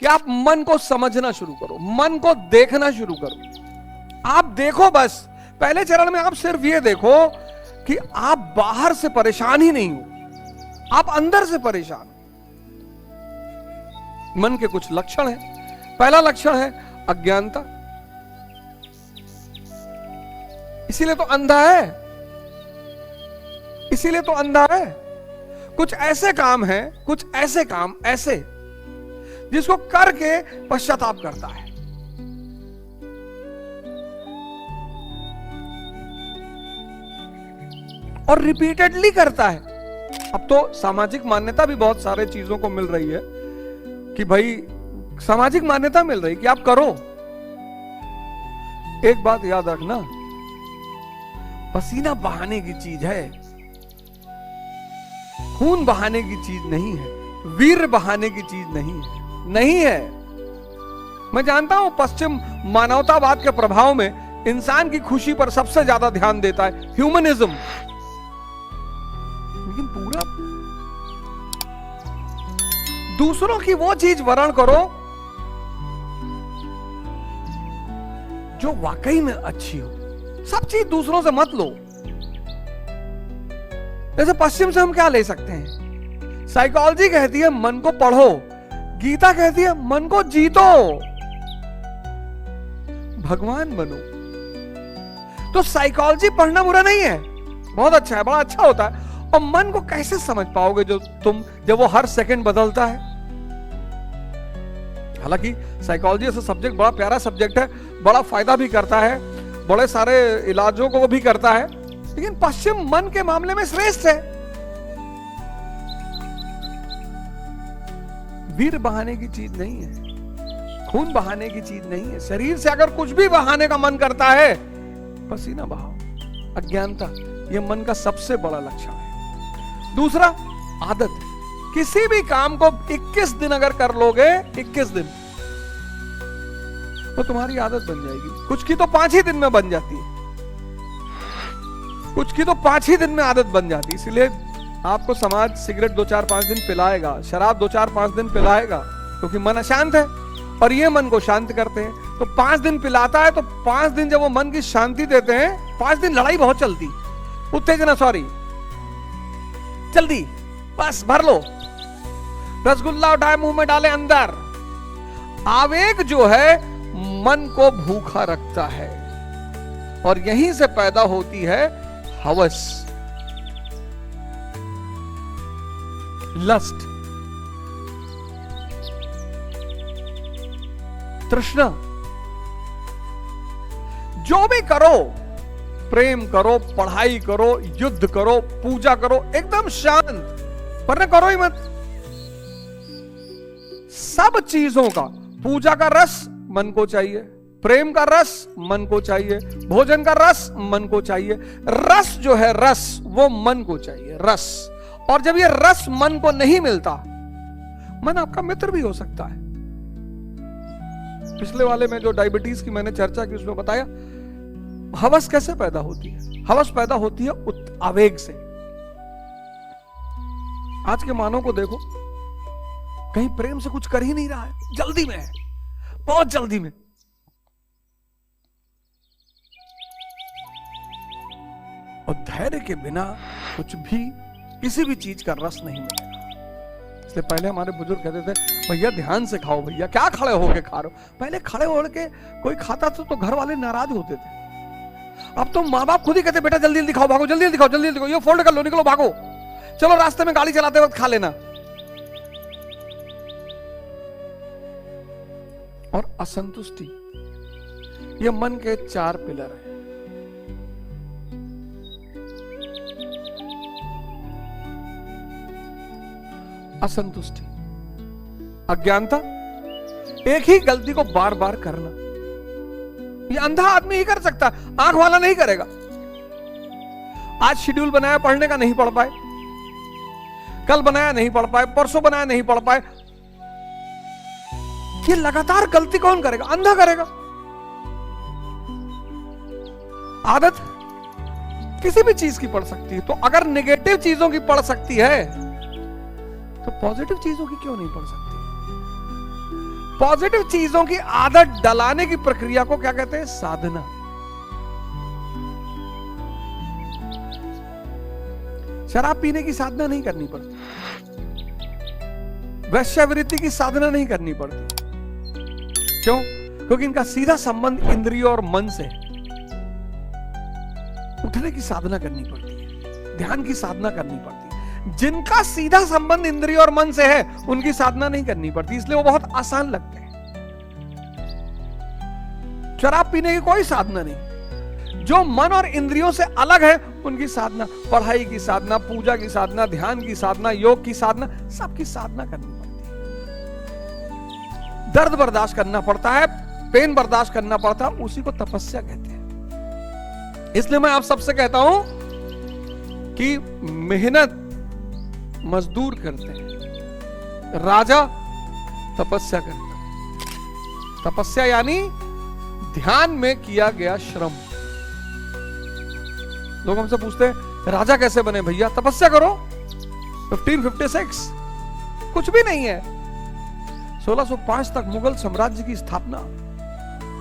कि आप मन को समझना शुरू करो, मन को देखना शुरू करो। आप देखो, बस पहले चरण में आप सिर्फ ये देखो कि आप बाहर से परेशान ही नहीं हो, आप अंदर से परेशान हो। मन के कुछ लक्षण हैं। पहला लक्षण है अज्ञानता, इसीलिए तो अंधा है, इसीलिए तो अंधा है। कुछ ऐसे काम हैं, कुछ ऐसे काम ऐसे जिसको करके पश्चाताप करता है। और रिपीटेडली करता है। अब तो सामाजिक मान्यता भी बहुत सारे चीजों को मिल रही है कि भाई सामाजिक मान्यता मिल रही कि आप करो। एक बात याद रखना, पसीना बहाने की चीज है, खून बहाने की चीज नहीं है, वीर बहाने की चीज नहीं है, नहीं है। मैं जानता हूं पश्चिम मानवतावाद के प्रभाव में इंसान की खुशी पर सबसे ज्यादा ध्यान देता है ह्यूमनिज्म, लेकिन पूरा दूसरों की वो चीज वर्ण करो जो वाकई में अच्छी हो। सब चीज दूसरों से मत लो। जैसे पश्चिम से हम क्या ले सकते हैं? साइकोलॉजी कहती है मन को पढ़ो, गीता कहती है मन को जीतो, भगवान बनो। तो साइकोलॉजी पढ़ना बुरा नहीं है, बहुत अच्छा है, बड़ा अच्छा होता है। और मन को कैसे समझ पाओगे जब वो हर सेकंड बदलता है? हालांकि साइकोलॉजी ऐसा सब्जेक्ट बड़ा प्यारा सब्जेक्ट है, बड़ा फायदा भी करता है, बड़े सारे इलाजों को भी करता है, लेकिन पश्चिम मन के मामले में श्रेष्ठ है। वीर बहाने की चीज नहीं है, खून बहाने की चीज नहीं है। शरीर से अगर कुछ भी बहाने का मन करता है, पसीना बहाओ। अज्ञानता ये मन का सबसे बड़ा लक्षण है। दूसरा आदत, किसी भी काम को 21 दिन अगर कर लोगे, 21 दिन, तो तुम्हारी आदत बन जाएगी। कुछ की तो 5 ही दिन में बन जाती है, कुछ की तो 5 ही दिन में आदत बन जाती है। इसलिए आपको समाज सिगरेट 2-4-5 दिन पिलाएगा, शराब 2-4-5 दिन पिलाएगा, क्योंकि मन अशांत है और ये मन को शांत करते हैं। तो 5 दिन पिलाता है, तो 5 दिन जब वो मन की शांति देते हैं, 5 दिन लड़ाई बहुत चलती, उत्तेजना, सॉरी, जल्दी बस भर लो, रसगुल्ला उठाए मुंह में डाले अंदर। आवेग जो है मन को भूखा रखता है और यहीं से पैदा होती है हवस, लस्ट, तृष्णा। जो भी करो, प्रेम करो, पढ़ाई करो, युद्ध करो, पूजा करो, एकदम शांत, वरना करो ही मत। सब चीजों का, पूजा का रस मन को चाहिए, प्रेम का रस मन को चाहिए, भोजन का रस मन को चाहिए। रस जो है, रस वो मन को चाहिए, रस। और जब ये रस मन को नहीं मिलता, मन आपका मित्र भी हो सकता है। पिछले वाले में जो डायबिटीज की मैंने चर्चा की, उसमें बताया हवस कैसे पैदा होती है। हवस पैदा होती है आवेग से। आज के मानव को देखो, कहीं प्रेम से कुछ कर ही नहीं रहा है, जल्दी में है, बहुत जल्दी में। और धैर्य के बिना कुछ भी, किसी भी चीज का रस नहीं मिलेगा। इसलिए पहले हमारे बुजुर्ग कहते थे, भैया ध्यान से खाओ, भैया क्या खड़े होके खा रहे हो। पहले खड़े होके कोई खाता था तो घर वाले नाराज होते थे। अब तो माँ बाप खुद ही कहते, बेटा जल्दी जल्दी खाओ, भागो, जल्दी जल्दी खाओ, जल्दी जल्दी खाओ, ये फोल्ड कर लो, निकलो, भागो, चलो रास्ते में गाड़ी चलाते वक्त खा लेना। और असंतुष्टि, ये मन के 4 पिलर हैं। असंतुष्टि, अज्ञानता, एक ही गलती को बार बार करना। ये अंधा आदमी ही कर सकता, आंख वाला नहीं करेगा। आज शेड्यूल बनाया पढ़ने का, नहीं पढ़ पाए, कल बनाया नहीं पढ़ पाए, परसों बनाया नहीं पढ़ पाए। ये लगातार गलती कौन करेगा? अंधा करेगा। आदत किसी भी चीज की पड़ सकती है, तो अगर नेगेटिव चीजों की पड़ सकती है तो पॉजिटिव चीजों की क्यों नहीं पड़ सकती? पॉजिटिव चीजों की आदत डलाने की प्रक्रिया को क्या कहते हैं? साधना। शराब पीने की साधना नहीं करनी पड़ती, वैश्यावृत्ति की साधना नहीं करनी पड़ती। क्यों? क्योंकि इनका सीधा संबंध इंद्रियों और मन से है। उठने की साधना करनी पड़ती है, ध्यान की साधना करनी पड़ती है। जिनका सीधा संबंध इंद्रियों और मन से है उनकी साधना नहीं करनी पड़ती, इसलिए वो बहुत आसान लगते हैं। शराब पीने की कोई साधना नहीं। जो मन और इंद्रियों से अलग है उनकी साधना, पढ़ाई की साधना, पूजा की साधना, ध्यान की साधना, योग की साधना, सबकी साधना करनी पड़ती है। दर्द बर्दाश्त करना पड़ता है, पेन बर्दाश्त करना पड़ता है, उसी को तपस्या कहते हैं। इसलिए मैं आप सबसे कहता हूं कि मेहनत मजदूर करते हैं, राजा तपस्या करता है। तपस्या यानी ध्यान में किया गया श्रम। लोग हमसे पूछते हैं राजा कैसे बने भैया? तपस्या करो। 1556 कुछ भी नहीं है। 1605 तक मुगल साम्राज्य की स्थापना,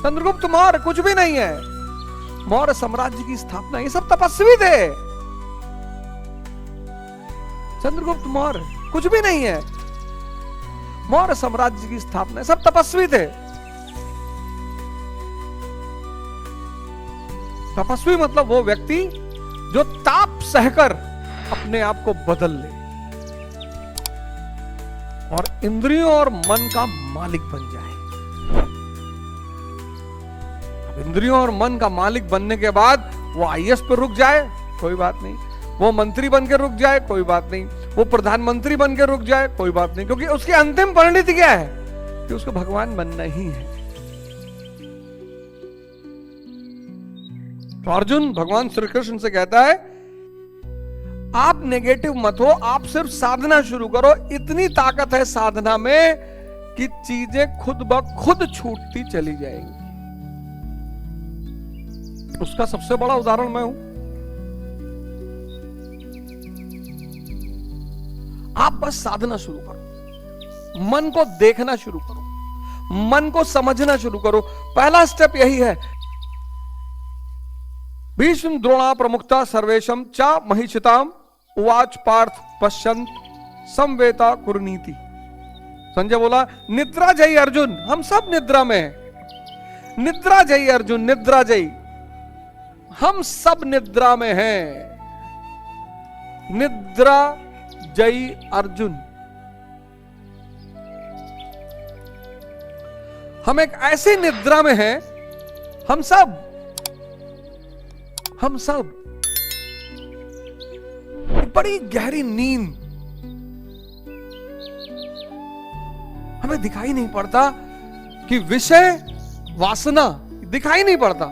चंद्रगुप्त मौर्य कुछ भी नहीं है। मौर्य साम्राज्य की स्थापना, ये सब तपस्वी थे। चंद्रगुप्त मौर्य कुछ भी नहीं है। मौर्य साम्राज्य की स्थापना, सब तपस्वी थे। तपस्वी मतलब वो व्यक्ति जो ताप सहकर अपने आप को बदल ले और इंद्रियों और मन का मालिक बन जाए। अब इंद्रियों और मन का मालिक बनने के बाद वो आईएएस पर रुक जाए कोई बात नहीं, वो मंत्री बन के रुक जाए कोई बात नहीं, वो प्रधानमंत्री बन के रुक जाए कोई बात नहीं, क्योंकि उसकी अंतिम परिणति क्या है कि उसको भगवान बनना ही है। तो अर्जुन भगवान श्री कृष्ण से कहता है आप नेगेटिव मत हो, आप सिर्फ साधना शुरू करो। इतनी ताकत है साधना में कि चीजें खुद ब खुद छूटती चली जाएंगी। उसका सबसे बड़ा उदाहरण मैं हूं। आप बस साधना शुरू करो, मन को देखना शुरू करो, मन को समझना शुरू करो। पहला स्टेप यही है। भीष्म द्रोणा प्रमुखता सर्वेशम चा महिषिताम उवाच पार्थ पश्यंत संवेता कुरुनीति। संजय बोला निद्रा जयी अर्जुन, हम सब निद्रा में हैं। निद्रा जयी अर्जुन, निद्रा जयी, हम सब निद्रा में हैं। निद्रा जयी अर्जुन, हम एक ऐसी निद्रा में हैं, हम सब बड़ी गहरी नींद। हमें दिखाई नहीं पड़ता कि विषय वासना दिखाई नहीं पड़ता।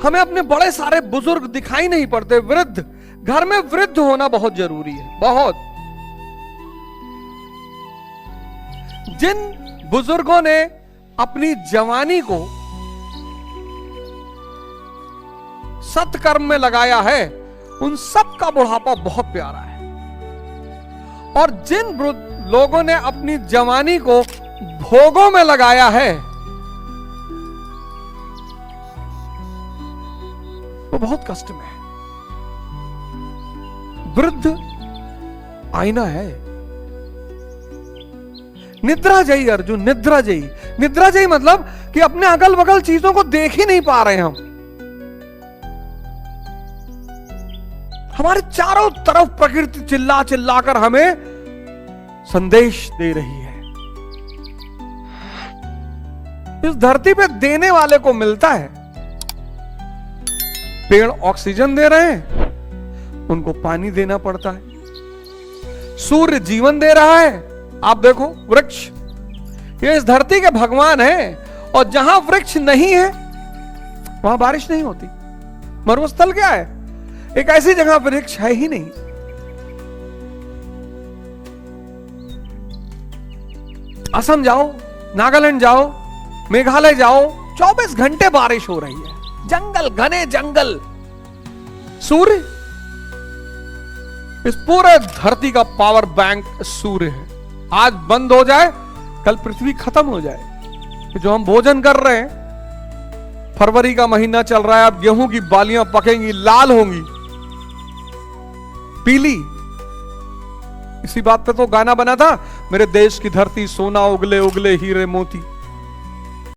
हमें अपने बड़े सारे बुजुर्ग दिखाई नहीं पड़ते। वृद्ध, घर में वृद्ध होना बहुत जरूरी है, बहुत। जिन बुजुर्गों ने अपनी जवानी को सत्कर्म में लगाया है उन सब का बुढ़ापा बहुत प्यारा है। और जिन लोगों ने अपनी जवानी को भोगों में लगाया है वो बहुत कष्ट में है। वृद्ध आईना है। निद्रा जयी अर्जुन, निद्रा जयी। निद्रा जयी मतलब कि अपने अगल बगल चीजों को देख ही नहीं पा रहे हम। हमारे चारों तरफ प्रकृति चिल्ला चिल्ला कर हमें संदेश दे रही है। इस धरती पे देने वाले को मिलता है। पेड़ ऑक्सीजन दे रहे हैं, उनको पानी देना पड़ता है। सूर्य जीवन दे रहा है, आप देखो वृक्ष, ये इस धरती के भगवान है। और जहां वृक्ष नहीं है वहां बारिश नहीं होती। मरुस्थल क्या है? एक ऐसी जगह वृक्ष है ही नहीं। असम जाओ, नागालैंड जाओ, मेघालय जाओ, 24 घंटे बारिश हो रही है। जंगल, घने जंगल। सूर्य, इस पूरे धरती का पावर बैंक सूर्य है। आज बंद हो जाए, कल पृथ्वी खत्म हो जाए। कि जो हम भोजन कर रहे हैं, फरवरी का महीना चल रहा है, अब गेहूं की बालियां पकेंगी, लाल होंगी, पीली। इसी बात पे तो गाना बना था, मेरे देश की धरती सोना उगले उगले हीरे मोती।